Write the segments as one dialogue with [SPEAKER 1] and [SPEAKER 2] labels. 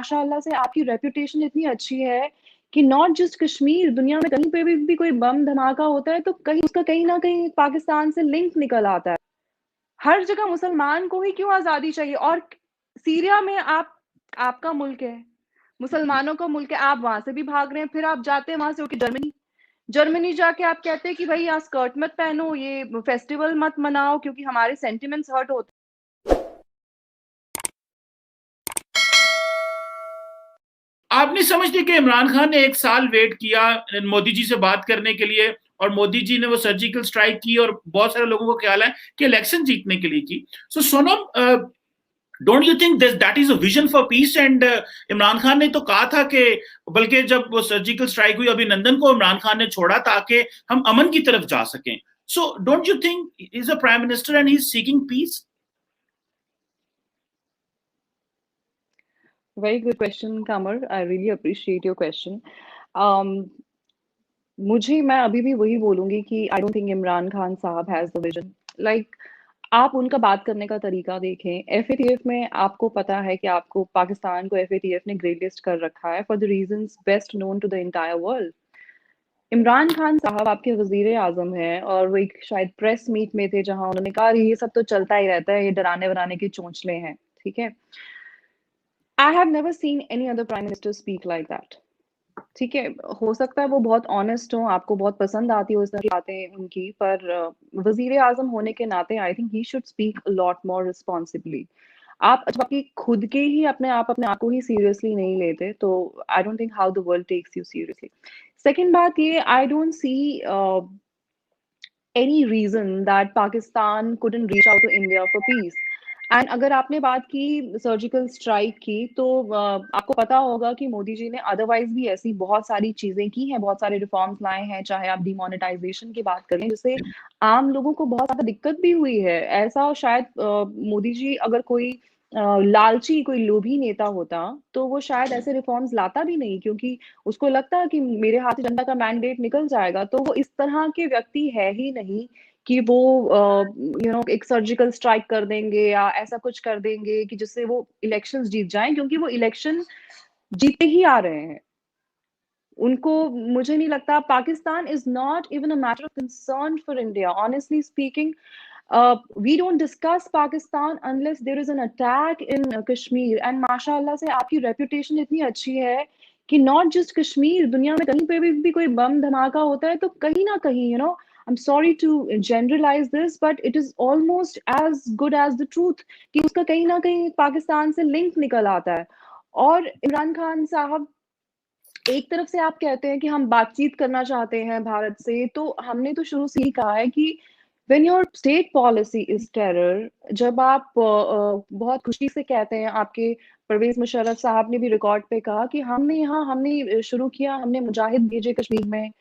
[SPEAKER 1] माशाल्लाह से आपकी रेपुटेशन इतनी अच्छी है कि नॉट जस्ट कश्मीर, दुनिया में कहीं पे भी कोई बम धमाका होता है तो कहीं उसका कहीं ना कहीं पाकिस्तान से लिंक निकल आता है। हर जगह मुसलमान को ही क्यों आजादी चाहिए? और सीरिया में आपका मुल्क है, मुसलमानों का मुल्क है, आप वहां से भी भाग रहे हैं, फिर आप जाते हैं वहां से होके जर्मनी। जर्मनी जाके आप कहते हैं कि भाई यहाँ स्कर्ट मत पहनो, ये फेस्टिवल मत मनाओ क्योंकि हमारे सेंटिमेंट्स हर्ट होते
[SPEAKER 2] आप नहीं समझते कि इमरान खान ने 1 साल वेट किया मोदी जी से बात करने के लिए, और मोदी जी ने वो सर्जिकल स्ट्राइक की, और बहुत सारे लोगों को ख्याल है कि इलेक्शन जीतने के लिए की। So Sonam, don't you think that is a vision for peace? And Imran Khan ने तो कहा था कि, बल्कि जब वो सर्जिकल स्ट्राइक हुई अभिनंदन को इमरान खान ने छोड़ा ताकि हम अमन की तरफ जा सकें। So don't you think is a prime minister and he is seeking peace?
[SPEAKER 1] हैं। Very good question Qamar, I really appreciate your question. मैं अभी भी वही बोलूंगी कि I don't think Imran Khan साहब हैज द विजन। लाइक आप उनका बात करने का तरीका देखें, एफएटीएफ में आपको पता है कि आपको पाकिस्तान को एफएटीएफ ने ग्रे लिस्ट कर रखा है for the reasons best known to the entire world. Imran Khan साहब आपके वजीर आजम हैं और वो एक शायद प्रेस मीट में थे जहां उन्होंने कहा ये सब तो चलता ही रहता है, ये डराने वराने के चोंचले हैं। ठीक है, I have never seen any other prime minister speak like that. ठीक है, हो सकता है वो बहुत ऑनेस्ट हो, आपको बहुत पसंद आती हो इस तरह की बातें उनकी, पर वजीर आजम होने के नाते I think he should speak lot more responsibly. आप जब आपकी खुद के ही अपने आप को ही सीरियसली नहीं लेते तो I don't think how the world takes you seriously. Second बात ये, I don't see any reason that Pakistan couldn't reach out to India for peace. And अगर आपने बात की सर्जिकल स्ट्राइक की तो आपको पता होगा कि मोदी जी ने अदरवाइज भी ऐसी बहुत सारी चीजें की हैं, बहुत सारे रिफॉर्म्स लाए हैं, चाहे आप डिमोनेटाइजेशन की बात करें जिससे आम लोगों को बहुत ज्यादा दिक्कत भी हुई है। ऐसा शायद मोदी जी अगर कोई लालची कोई लोभी नेता होता तो वो शायद ऐसे रिफॉर्म्स लाता भी नहीं, क्योंकि उसको लगता कि मेरे हाथ से जनता का मैंडेट निकल जाएगा। तो वो इस तरह के व्यक्ति है ही नहीं कि वो एक सर्जिकल स्ट्राइक कर देंगे या ऐसा कुछ कर देंगे कि जिससे वो इलेक्शंस जीत जाएं, क्योंकि वो इलेक्शन जीते ही आ रहे हैं। उनको, मुझे नहीं लगता, Pakistan is not even a matter of concern for India honestly speaking. we don't discuss Pakistan unless there is an attack in Kashmir, and माशाल्लाह से आपकी रेपुटेशन इतनी अच्छी है कि नॉट जस्ट कश्मीर, दुनिया में कहीं पे भी कोई बम धमाका होता है तो कहीं ना कहीं I'm sorry to generalize this, but it is almost as good as the truth कि उसका कहीं ना कहीं पाकिस्तान से लिंक निकल आता है। और इमरान खान साहब, एक तरफ से आप कहते हैं कि हम बातचीत करना चाहते हैं भारत से, तो हमने तो शुरू से ही कहा है कि when your state policy is terror, जब आप बहुत खुशी से कहते हैं, आपके परवेज मुशर्रफ साहब ने भी रिकॉर्ड पे कहा कि हमने शुरू किया, हमने मुजाहिद भेजे कश्मीर में।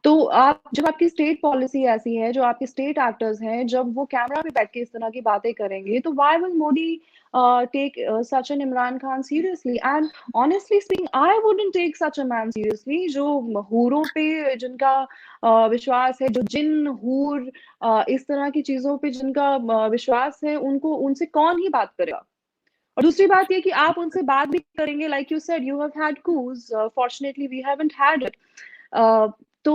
[SPEAKER 1] तो आप, जब आपकी स्टेट पॉलिसी ऐसी है, जो आपके स्टेट एक्टर्स हैं, जब वो कैमरा पे बैठ के इस तरह की बातें करेंगे तो why will Modi take such an Imran Khan seriously? And honestly speaking I wouldn't take such a man seriously जो हूरों पे जिनका विश्वास है, जो जिन हूर इस तरह की चीजों पे जिनका विश्वास है, उनको, उनसे कौन ही बात करेगा? और दूसरी बात ये कि आप उनसे बात भी करेंगे, like you said you have had coups, fortunately we haven't had it. तो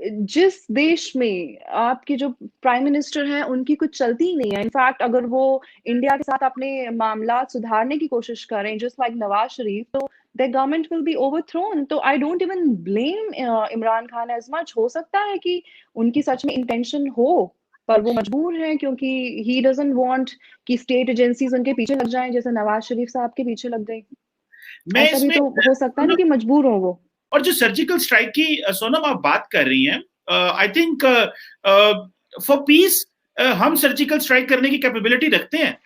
[SPEAKER 1] जिस देश में आपके जो प्राइम मिनिस्टर हैं उनकी कुछ चलती ही नहीं है, इनफैक्ट अगर वो इंडिया के साथ अपने मामला सुधारने की कोशिश करें जस्ट लाइक नवाज शरीफ, तो their government will be overthrown। तो I don't even blame Imran Khan as much. हो सकता है कि उनकी सच में इंटेंशन हो, पर वो मजबूर हैं क्योंकि ही डजंट वांट कि स्टेट एजेंसीज उनके पीछे लग जाएं जैसे नवाज शरीफ साहब के पीछे लग गई।
[SPEAKER 2] मैं
[SPEAKER 1] ऐसा भी
[SPEAKER 2] इसमें,
[SPEAKER 1] तो हो सकता है ना कि मजबूर हो वो।
[SPEAKER 2] और जो सर्जिकल स्ट्राइक की सोनम आप बात कर रही हैं, आई थिंक फॉर पीस हम सर्जिकल स्ट्राइक करने की कैपेबिलिटी रखते हैं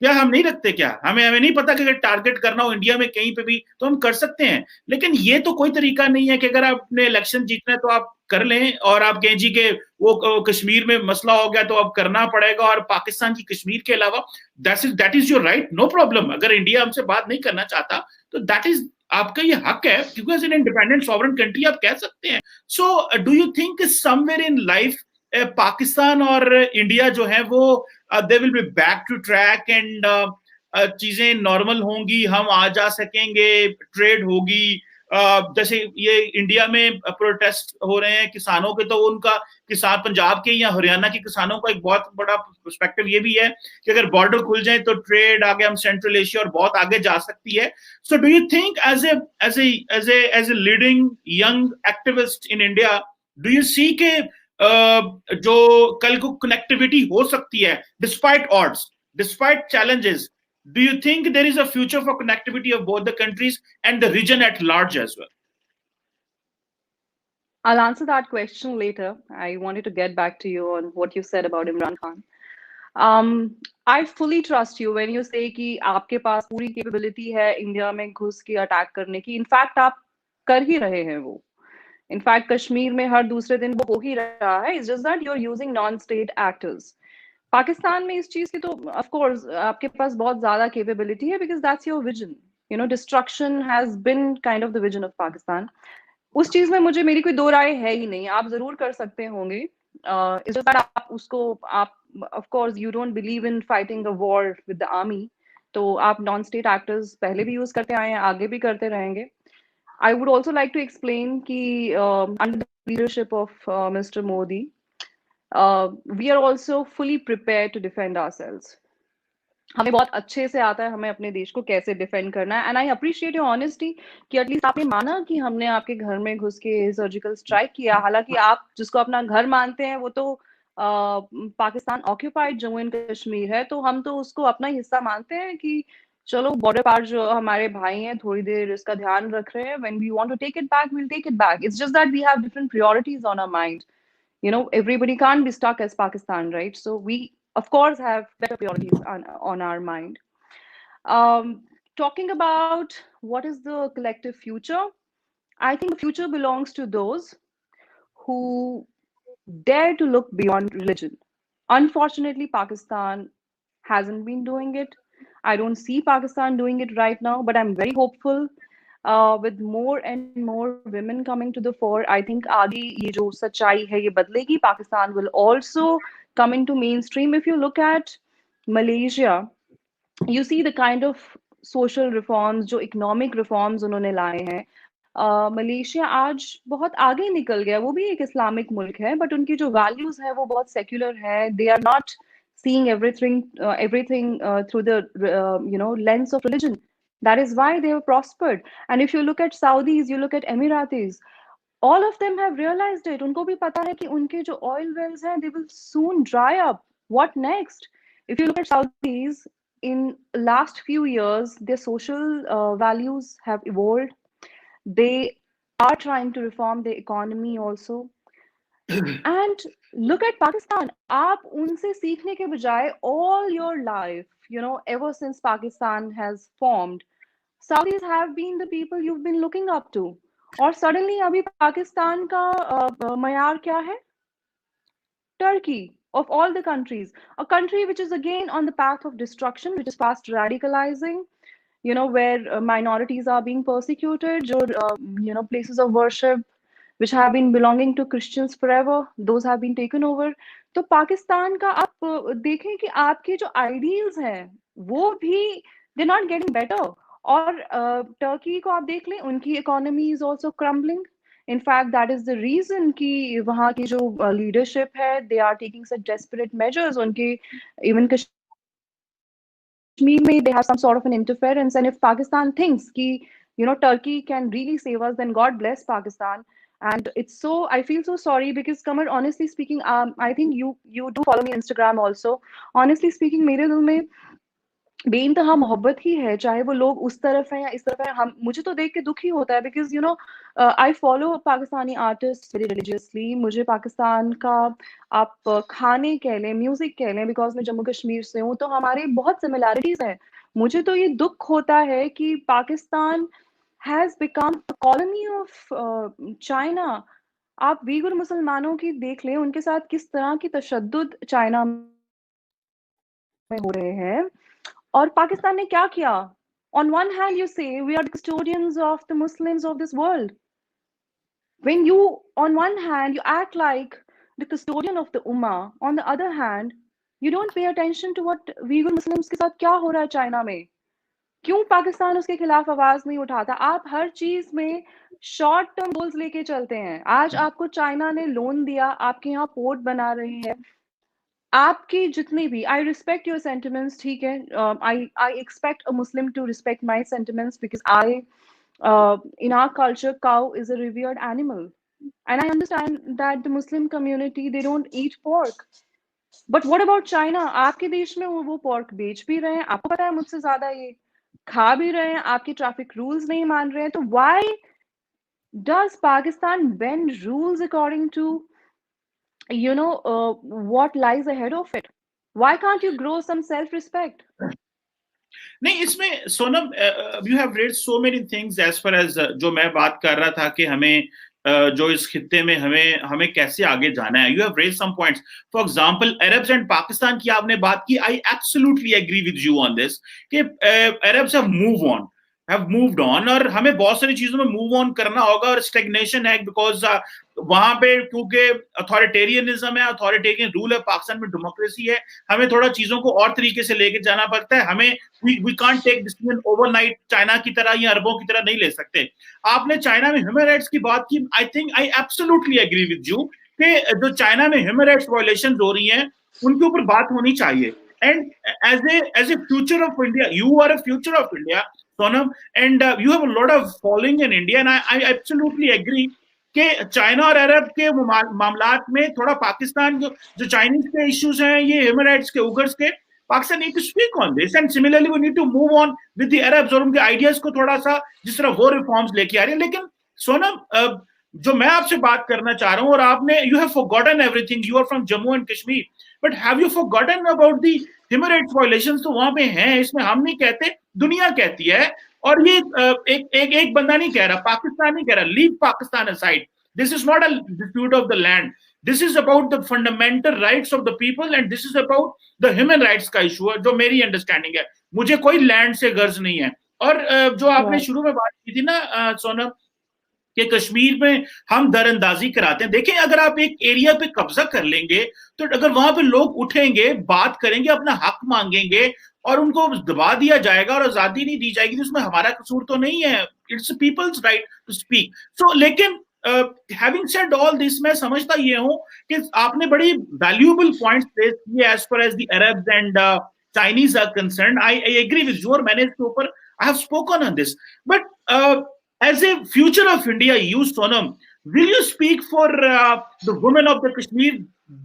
[SPEAKER 2] या हम नहीं रखते? क्या हमें हमें नहीं पता कि अगर टारगेट करना हो इंडिया में कहीं पे भी तो हम कर सकते हैं, लेकिन ये तो कोई तरीका नहीं है कि अगर आपने इलेक्शन जीतना है तो आप कर लें, और आप कहें जी के वो कश्मीर में मसला हो गया तो अब करना पड़ेगा, और पाकिस्तान की कश्मीर के अलावा that is your right, no problem. अगर इंडिया हमसे बात नहीं करना चाहता तो दैट इज आपका ये हक है, क्योंकि as an independent sovereign country आप कह सकते हैं। So do you think somewhere in life Pakistan और इंडिया जो है वो they will be back to track, and चीजें नॉर्मल होंगी, हम आ जा सकेंगे, ट्रेड होगी। जैसे ये इंडिया में प्रोटेस्ट हो रहे हैं किसानों के, तो उनका किसान पंजाब के या हरियाणा के किसानों का एक बहुत बड़ा पर्सपेक्टिव ये भी है कि अगर बॉर्डर खुल जाए तो ट्रेड आगे हम सेंट्रल एशिया और बहुत आगे जा सकती है। So do you think as a leading young activist in India, do you see के जो कल को कनेक्टिविटी हो सकती है despite odds, despite challenges? Do you think there is a future for connectivity of both the countries and the region at large as well?
[SPEAKER 1] I'll answer that question later. I wanted to get back to you on what you said about Imran Khan. I fully trust you when you say कि आपके पास पूरी capability है India में घुस के attack करने की. In fact आप कर ही रहे हैं वो. इनफैक्ट कश्मीर में हर दूसरे दिन वो हो ही रहा है. It's just that you're using non-state actors. Pakistan में इस चीज की तो ऑफ कोर्स आपके पास बहुत ज्यादा कैपेबिलिटी है because that's your vision. You know destruction has been kind of the vision of Pakistan. उस चीज में मुझे मेरी कोई दो राय है ही नहीं. आप जरूर कर सकते होंगे. इट्स जस्ट दैट आप उसको आप of course you don't believe in fighting a war with the army. तो आप नॉन स्टेट एक्टर्स पहले भी यूज करते आए हैं, आगे भी करते रहेंगे. I would also like to explain कि under the leadership of mister Modi we are also fully prepared to defend ourselves. हमें बहुत अच्छे से आता है हमें अपने देश को कैसे डिफेंड करना है. And I appreciate your honesty कि एटलीस्ट आपने माना कि हमने आपके घर में घुस के सर्जिकल स्ट्राइक किया. हालांकि आप जिसको अपना घर मानते हैं वो तो पाकिस्तान ऑक्यूपाइड जम्मू एंड कश्मीर है, तो हम तो उसको अपना हिस्सा मानते हैं कि चलो बॉर्डर पार जो हमारे भाई हैं थोड़ी देर इसका ध्यान रख रहे हैं. When we want to take it back we will take it back. It's just that we have different priorities on our mind. You know, everybody can't be stuck as Pakistan, right? So we of course have better priorities on our mind. Talking about what is the collective future, I think the future belongs to those who dare to look beyond religion. Unfortunately, Pakistan hasn't been doing it. I don't see Pakistan doing it right now, but I'm very hopeful. With more and more women coming to the fore, I think आगे ये जो सच्चाई है ये बदलेगी. Pakistan will also come into mainstream. If you look at Malaysia, you see the kind of social reforms, जो economic reforms उन्होंने लाए हैं. मलेशिया आज बहुत आगे निकल गया. वो भी एक इस्लामिक मुल्क है, बट उनकी जो वैल्यूज है वो बहुत सेक्युलर है. They are not seeing everything through the lens of religion. That is why they have prospered. And if you look at Saudis, you look at Emiratis, all of them have realized it. उनको भी पता है कि उनके जो oil wells हैं, they will soon dry up. What next? If you look at Saudis, in last few years, their social values have evolved. They are trying to reform the economy also. And look at Pakistan. आप उनसे सीखने के बजाय all your life, ever since Pakistan has formed, Saudis have been the people you've been looking up to. और suddenly अभी पाकिस्तान का मयार क्या है? Turkey, of all the countries, a country which is again on the path of destruction, which is fast radicalizing, where minorities are being persecuted, जो places of worship which have been belonging to Christians forever, those have been taken over. तो पाकिस्तान का आप देखें कि आपके जो ideals हैं वो भी they're not getting better. और टर्की को आप देख लें, उनकी economy is also crumbling. In fact, that is the reason कि वहाँ की जो leadership है, they are taking such desperate measures. उनके even Kashmir में they have some sort of an interference. And if Pakistan thinks कि Turkey can really save us, then God bless Pakistan. And it's so, I feel so sorry because Kamar, honestly speaking, I think you do follow me on Instagram also. Honestly speaking, मेरे दिल में बेइंतहा मोहब्बत ही है, चाहे वो लोग उस तरफ है या इस तरफ है. मुझे तो देख के दुख ही होता है because I follow Pakistani artist very religiously. मुझे पाकिस्तान का आप खाने कह लें, म्यूजिक कह लें, बिकॉज मैं जम्मू कश्मीर से हूँ, तो हमारे बहुत सिमिलैरिटीज हैं. मुझे तो ये दुख होता है कि Pakistan has become a colony of China. आप वीगर मुसलमानों की देख लें, उनके साथ किस तरह की तशद्दुद चाइना में हो रहे हैं. और पाकिस्तान ने क्या किया? On one hand, you say we are the custodians of the Muslims of this world. When you, on one hand, you act like the custodian of the Ummah, on the other hand, you don't pay attention to what Uyghur Muslims के साथ क्या हो रहा है China में। क्यों पाकिस्तान उसके खिलाफ आवाज नहीं उठाता? आप हर चीज में शॉर्ट टर्म गोल्स लेके चलते हैं। आज आपको चाइना ने लोन दिया, आपके यहाँ पोर्ट बना रहे हैं, आपकी जितनी भी, आई रिस्पेक्ट योर सेंटिमेंट्स, ठीक है, I I expect a Muslim to respect my sentiments because I in our culture cow is a revered animal, and I understand that the Muslim community they don't eat pork. But what about China? आपके देश में वो pork बेच भी रहे हैं, आपको पता है मुझसे ज्यादा, ये खा भी रहे हैं, आपके ट्रैफिक रूल्स नहीं मान रहे हैं। तो why does Pakistan bend rules according to what lies ahead of it? Why can't you grow some self respect?
[SPEAKER 2] नहीं, इसमें Sonam, you have read so many things as far as जो मैं बात कर रहा था कि हमें जो इस खित्ते में हमें हमें कैसे आगे जाना है। You have raise some points, for example Arabs and Pakistan की आपने बात की। I absolutely agree with you on this कि अरब्स हैव मूव्ड ऑन और हमें बहुत सारी चीजों में मूव ऑन करना होगा। और स्टेग्नेशन है बिकॉज वहां पे क्योंकि अथॉरिटेरियनिज्म है, अथॉरिटेरियन रूल है, पाकिस्तान में डेमोक्रेसी है, हमें थोड़ा चीजों को और तरीके से लेके जाना पड़ता है। हमें we can't take decision overnight, China की तरह या अरबों की तरह नहीं ले सकते। आपने चाइना में ह्यूमन राइट्स की बात की, I think I absolutely agree with you कि जो चाइना में ह्यूमन राइट्स वायलेशन हो रही हैं उनके ऊपर बात होनी चाहिए। And as a future of India, you are a future of India Sonam, and you have a lot of following in India, and I absolutely agree कि चाइना और अरब के मामलात में थोड़ा पाकिस्तान जो चाइनीज के इश्यूज हैं, ये ह्यूमन राइट्स के, उगर्स के, Pakistan need to speak on this and similarly we need to move on with the Arabs और उनके आइडियाज को थोड़ा सा जिस तरह वो रिफॉर्म्स लेके आ रहे हैं। लेकिन सोनम, जो मैं आपसे बात करना चाह रहा हूं, और आपने you have forgotten everything, you are from Jammu and Kashmir, but have you forgotten about the human rights violations? तो वहां पे हैं, इसमें हम नहीं कहते, दुनिया कहती है। और ये एक बंदा नहीं कह रहा, पाकिस्तान नहीं कह रहा। Leave Pakistan aside, this is not a dispute of the land, this is about the fundamental rights of the people and this is about the human rights का इशू है, जो मेरी अंडरस्टैंडिंग है। मुझे कोई लैंड से गर्ज नहीं है। और जो आपने शुरू में बात की थी ना सोनम, कि कश्मीर में हम दरअंदाजी कराते हैं। देखें, अगर आप एक एरिया पे कब्जा कर लेंगे तो अगर वहां पे लोग उठेंगे, बात करेंगे, अपना हक मांगेंगे और उनको दबा दिया जाएगा और आजादी नहीं दी जाएगी, तो उसमें हमारा कसूर तो नहीं है। It's people's right to speak. So लेकिन हैविंग सेड ऑल दिस, मैं समझता ये हूं कि आपने बड़ी वैल्यूएबल पॉइंट्स रेज किए as far as the Arabs and Chinese are concerned. I agree with you और मैंने इसके ऊपर I have spoken on this. But as a future of India, you Sonam, will you speak for the women of the Kashmir,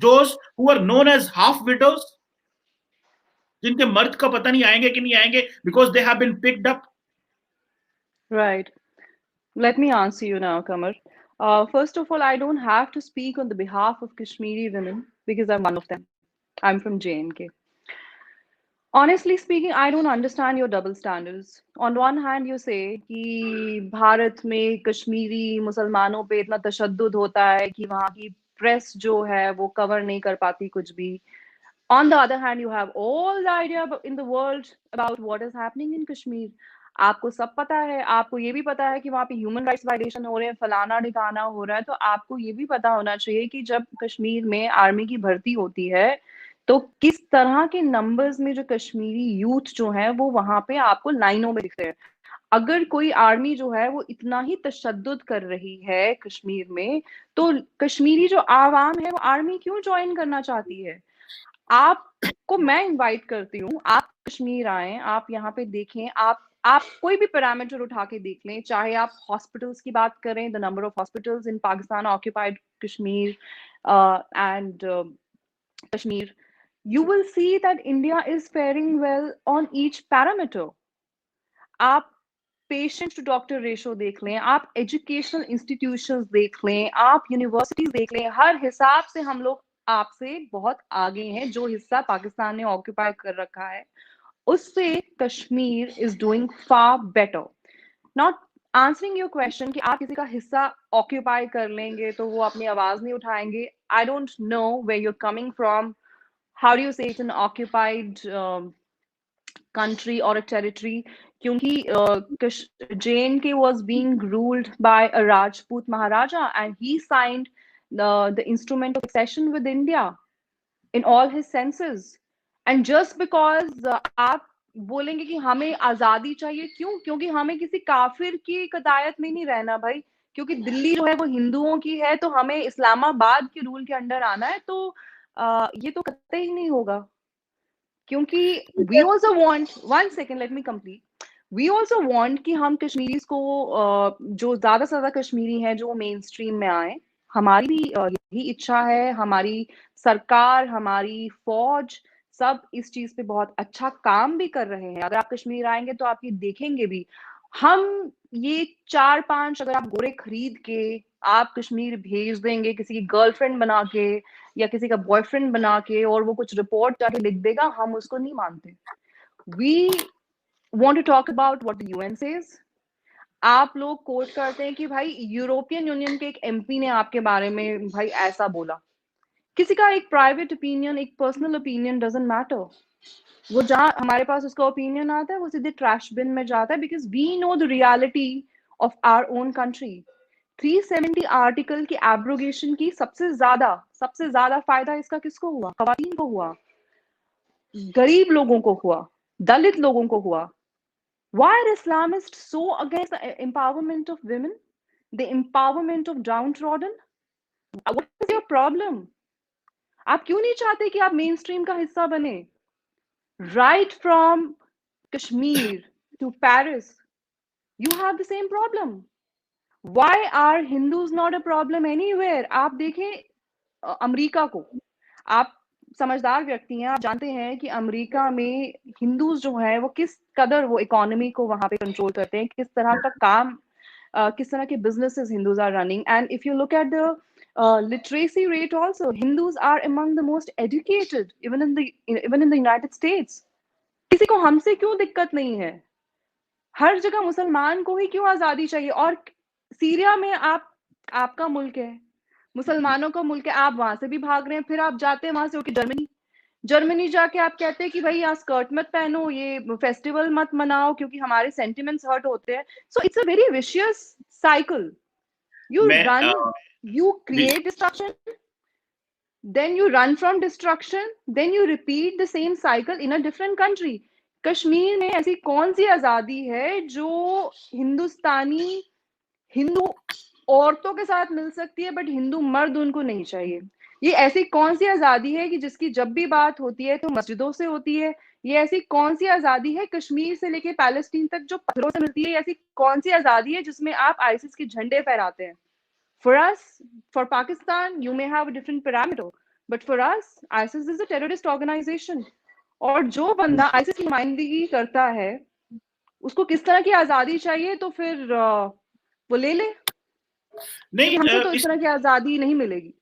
[SPEAKER 2] those who are known as half widows, जिनके मर्द का पता नहीं आएंगे कि नहीं आएंगे because they have been picked up?
[SPEAKER 1] Right. Let me answer you now, Kamar. First of all, I don't have to speak on the behalf of Kashmiri women because I'm one of them. I'm from JNK. Honestly speaking, I don't understand your double standards. On one hand, you say कि भारत में कश्मीरी मुसलमानों पे इतना तशद्दुद होता है कि वहाँ की प्रेस जो है वो कवर नहीं कर पाती कुछ भी. On the other hand, you have all the idea in the world about what is happening in Kashmir. आपको सब पता है, आपको ये भी पता है कि वहाँ पे ह्यूमन राइट्स वायलेशन हो रहे हैं, फलाना ढिकाना हो रहा है, तो आपको ये भी पता होना चाहिए कि जब कश्मीर में आर्मी की भर्ती होती है तो किस तरह के नंबर्स में जो कश्मीरी यूथ जो है वो वहां पे आपको लाइनों में दिखते हैं. अगर कोई आर्मी जो है वो इतना ही तशद्दुद कर रही है कश्मीर में, तो कश्मीरी जो आवाम है वो आर्मी क्यों ज्वाइन करना चाहती है? आपको मैं इनवाइट करती हूँ, आप कश्मीर आए, आप यहाँ पे देखें, आप कोई भी पैरामीटर उठा के देख लें, चाहे आप हॉस्पिटल्स की बात करें, the number of hospitals in Pakistan occupied Kashmir and Kashmir, you will see that India is faring well on each parameter. आप पेशेंट टू डॉक्टर रेशो देख लें, आप एजुकेशनल इंस्टीट्यूशंस देख लें, आप यूनिवर्सिटीज देख लें, हर हिसाब से हम लोग आपसे बहुत आगे हैं. जो हिस्सा पाकिस्तान ने ऑक्यूपाई कर रखा है उससे Kashmir is doing far better. Not answering your question कि आप किसी का हिस्सा ऑक्यूपाई कर लेंगे तो वो अपनी आवाज नहीं उठाएंगे. I don't know where you are coming from. How do you say it's an occupied country or a territory? क्योंकि JNK was being ruled by a Rajput Maharaja and he signed the instrument of accession with India in all his senses. And just because आप बोलेंगे कि हमें आजादी चाहिए, क्यों? क्योंकि हमें किसी काफिर की कदायत में नहीं रहना भाई, क्योंकि दिल्ली जो है वो हिंदुओं की है, तो हमें इस्लामाबाद के रूल के अंडर आना है, तो ये तो कतई ही नहीं होगा। क्योंकि we also want, one second let me complete, we also want कि हम कश्मीरीज को जो ज्यादा से ज्यादा कश्मीरी हैं जो मेन स्ट्रीम में आए। हमारी भी यही इच्छा है, हमारी सरकार, हमारी फौज, सब इस चीज पे बहुत अच्छा काम भी कर रहे हैं। अगर आप कश्मीर आएंगे तो आप ये देखेंगे भी, हम ये 4-5 अगर आप गोरे खरीद के आप कश्मीर भेज देंगे किसी की गर्लफ्रेंड बना के या किसी का बॉयफ्रेंड बना के, और वो कुछ रिपोर्ट जाके लिख देगा, हम उसको नहीं मानते। We want to talk about what the UN says. आप लोग कोट करते हैं कि भाई यूरोपियन यूनियन के एक एमपी ने आपके बारे में भाई ऐसा बोला। किसी का एक प्राइवेट ओपिनियन, एक पर्सनल ओपिनियन डजंट मैटर। वो जहां हमारे पास उसका ओपिनियन आता है वो सीधे ट्रैश बिन में जाता है, because we know the reality of our own country. 370 article की एब्रोगेशन की सबसे ज्यादा फायदा इसका किसको हुआ? खवातीन को हुआ, गरीब लोगों को हुआ, दलित लोगों को हुआ। Why are Islamists so against the empowerment of women, the empowerment of downtrodden? What is your problem? आप क्यों नहीं चाहते कि आप मेन स्ट्रीम का हिस्सा बने? Right from Kashmir to Paris, you have the same problem. Why are Hindus not a problem anywhere? आप देखें अमेरिका को, आप समझदार व्यक्ति हैं, आप जानते हैं कि अमेरिका में हिंदूज जो है वो किस कदर वो इकोनॉमी को वहां पे कंट्रोल करते हैं, किस तरह का काम, किस तरह के businesses Hindus are running. And if you look at the literacy rate also, Hindus are among the most educated even in the United States. किसी को हमसे क्यों दिक्कत नहीं है? हर जगह मुसलमान को ही क्यों आजादी चाहिए? और सीरिया में आपका मुल्क है, मुसलमानों का मुल्क है, आप वहां से भी भाग रहे हैं, फिर आप जाते हैं वहां से होकर जर्मनी जाके आप कहते हैं कि भाई यहाँ स्कर्ट मत पहनो, ये फेस्टिवल मत मनाओ क्योंकि हमारे सेंटिमेंट्स हर्ट होते हैं। So it's a very vicious cycle. You create destruction, then you run from destruction, then you repeat the same cycle in a different country. Kashmir में ऐसी कौन सी आजादी है जो हिंदुस्तानी हिंदू औरतों के साथ मिल सकती है बट हिंदू मर्द उनको नहीं चाहिए? ये ऐसी कौन सी आजादी है कि जिसकी जब भी बात होती है तो मस्जिदों से होती है? ये ऐसी कौन सी आजादी है कश्मीर से लेके पैलेस्टीन तक जो पत्थरों से मिलती है? ऐसी कौन सी आजादी है जिसमें आप आईसिस के झंडे फहराते हैं? For us, for Pakistan, you may have a different parameter, but for us, ISIS is a terrorist organization. और जो बंदा आईसिस की नुमाइंदगी करता है उसको किस तरह की आजादी चाहिए? तो फिर वो ले ले।
[SPEAKER 2] नहीं,
[SPEAKER 1] हमसे तो इस तरह की आजादी नहीं मिलेगी।